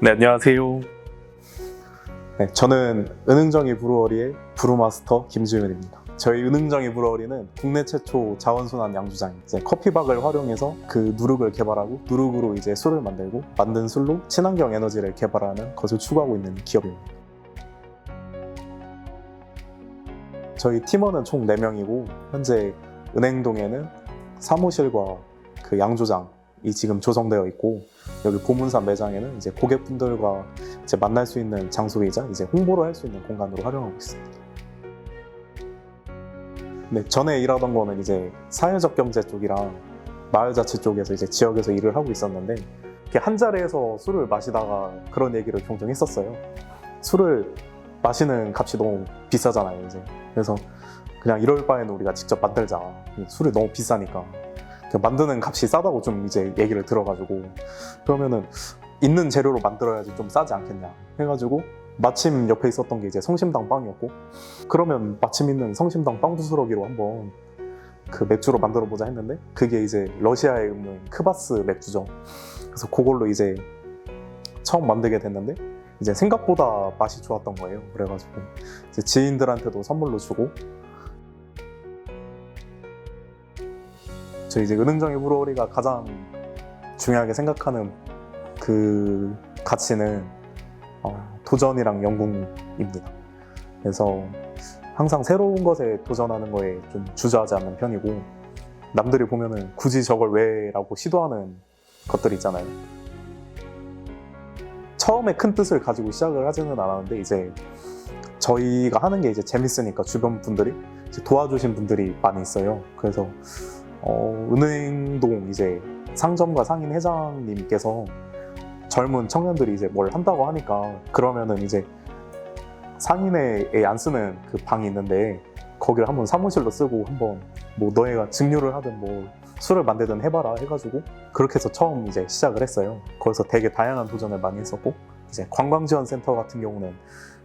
네, 안녕하세요. 네, 저는 은흥정이 브루어리의 브루마스터 김지윤입니다. 저희 은흥정이 브루어리는 국내 최초 자원순환 양주장입니다. 이제 커피박을 활용해서 그 누룩을 개발하고 누룩으로 이제 술을 만들고 만든 술로 친환경 에너지를 개발하는 것을 추구하고 있는 기업입니다. 저희 팀원은 총 4명이고 현재 은행동에는 사무실과 그 양조장이 지금 조성되어 있고 여기 보문산 매장에는 이제 고객분들과 이제 만날 수 있는 장소이자 이제 홍보를 할 수 있는 공간으로 활용하고 있습니다. 네, 전에 일하던 거는 이제 사회적 경제 쪽이랑 마을자치 쪽에서 이제 지역에서 일을 하고 있었는데 이렇게 한 자리에서 술을 마시다가 그런 얘기를 종종 했었어요. 술을 마시는 값이 너무 비싸잖아요, 이제. 그래서 그냥 이럴 바에는 우리가 직접 만들자. 술이 너무 비싸니까. 만드는 값이 싸다고 좀 이제 얘기를 들어가지고 그러면은 있는 재료로 만들어야지 좀 싸지 않겠냐 해가지고 마침 옆에 있었던 게 이제 성심당 빵이었고 그러면 마침 있는 성심당 빵 부스러기로 한번 그 맥주로 만들어 보자 했는데 그게 이제 러시아에 있는 크바스 맥주죠. 그래서 그걸로 이제 처음 만들게 됐는데 이제 생각보다 맛이 좋았던 거예요. 그래가지고 이제 지인들한테도 선물로 주고 저희 이제 은흥정이 브루어리가 가장 중요하게 생각하는 그 가치는 도전이랑 영궁입니다. 그래서 항상 새로운 것에 도전하는 거에 좀 주저하지 않는 편이고 남들이 보면은 굳이 저걸 왜? 라고 시도하는 것들이 있잖아요. 처음에 큰 뜻을 가지고 시작을 하지는 않았는데 이제 저희가 하는 게 이제 재밌으니까 주변 분들이 이제 도와주신 분들이 많이 있어요. 그래서 은행동 이제 상점과 상인 회장님께서 젊은 청년들이 이제 뭘 한다고 하니까 그러면은 이제 상인에 안 쓰는 그 방이 있는데 거기를 한번 사무실로 쓰고 한번 뭐 너희가 증류를 하든 뭐 술을 만들든 해봐라 해가지고 그렇게 해서 처음 이제 시작을 했어요. 거기서 되게 다양한 도전을 많이 했었고 이제 관광지원센터 같은 경우는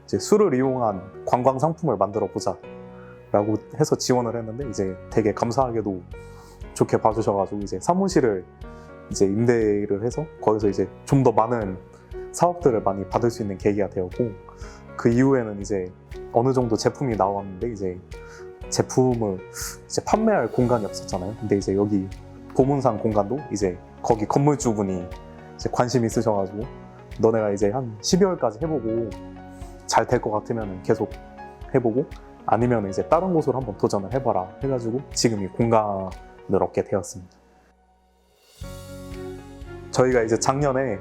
이제 술을 이용한 관광 상품을 만들어 보자 라고 해서 지원을 했는데 이제 되게 감사하게도 좋게 봐주셔가지고 이제 사무실을 이제 임대를 해서 거기서 이제 좀 더 많은 사업들을 많이 받을 수 있는 계기가 되었고 그 이후에는 이제 어느 정도 제품이 나왔는데 이제 제품을 이제 판매할 공간이 없었잖아요. 근데 이제 여기 보문산 공간도 이제 거기 건물주분이 이제 관심 있으셔가지고 너네가 이제 한 12월까지 해보고 잘 될 것 같으면 계속 해보고 아니면 이제 다른 곳으로 한번 도전을 해봐라 해가지고 지금 이 공간을 얻게 되었습니다. 저희가 이제 작년에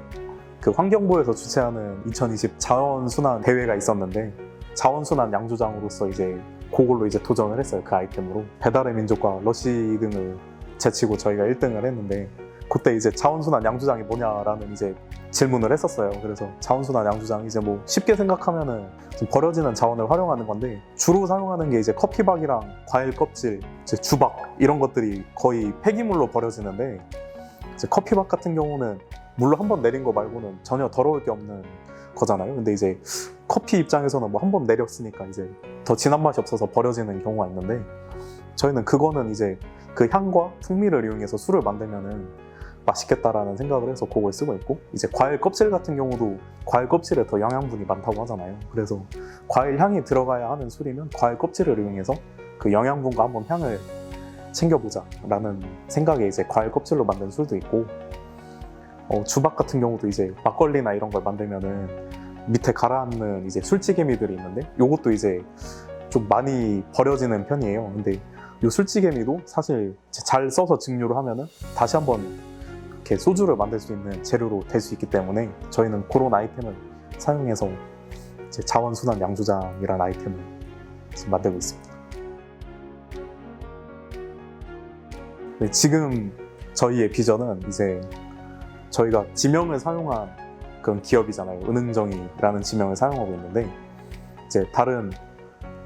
그 환경부에서 주최하는 2020 자원순환 대회가 있었는데 자원순환 양조장으로서 이제 그걸로 이제 도전을 했어요. 그 아이템으로 배달의 민족과 러시 등을 제치고 저희가 1등을 했는데 그때 이제 자원순환 양조장이 뭐냐라는 이제 질문을 했었어요. 그래서 자원순환 양조장 이제 뭐 쉽게 생각하면은 좀 버려지는 자원을 활용하는 건데 주로 사용하는 게 이제 커피박이랑 과일 껍질, 이제 주박 이런 것들이 거의 폐기물로 버려지는데 이제 커피박 같은 경우는 물로 한 번 내린 거 말고는 전혀 더러울 게 없는 거잖아요. 근데 이제 커피 입장에서는 뭐 한 번 내렸으니까 이제 더 진한 맛이 없어서 버려지는 경우가 있는데 저희는 그거는 이제 그 향과 풍미를 이용해서 술을 만들면은 맛있겠다라는 생각을 해서 그걸 쓰고 있고 이제 과일 껍질 같은 경우도 과일 껍질에 더 영양분이 많다고 하잖아요. 그래서 과일 향이 들어가야 하는 술이면 과일 껍질을 이용해서 그 영양분과 한번 향을 챙겨보자 라는 생각에 이제 과일 껍질로 만든 술도 있고 주박 같은 경우도 이제 막걸리나 이런 걸 만들면은 밑에 가라앉는 이제 술찌개미들이 있는데 요것도 이제 좀 많이 버려지는 편이에요. 근데 요 술찌개미도 사실 잘 써서 증류를 하면은 다시 한번 이렇게 소주를 만들 수 있는 재료로 될 수 있기 때문에 저희는 그런 아이템을 사용해서 이제 자원순환 양조장이라는 아이템을 지금 만들고 있습니다. 네, 지금 저희의 비전은 이제 저희가 지명을 사용한 그런 기업이잖아요. 은흥정이라는 지명을 사용하고 있는데 이제 다른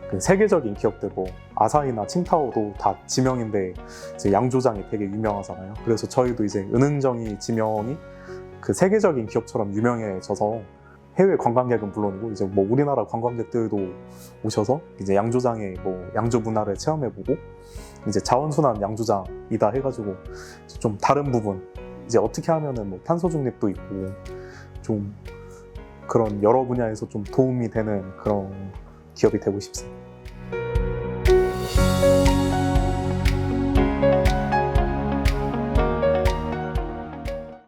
그 세계적인 기업들 뭐 아사히나 칭타오도 다 지명인데 이제 양조장이 되게 유명하잖아요. 그래서 저희도 이제 은흥정이 지명이 그 세계적인 기업처럼 유명해져서 해외 관광객은 물론이고 이제 뭐 우리나라 관광객들도 오셔서 이제 양조장의 뭐 양조 문화를 체험해보고 이제 자원순환 양조장이다 해가지고 좀 다른 부분 이제 어떻게 하면은 뭐 탄소 중립도 있고 좀 그런 여러 분야에서 좀 도움이 되는 그런 기업이 되고 싶습니다.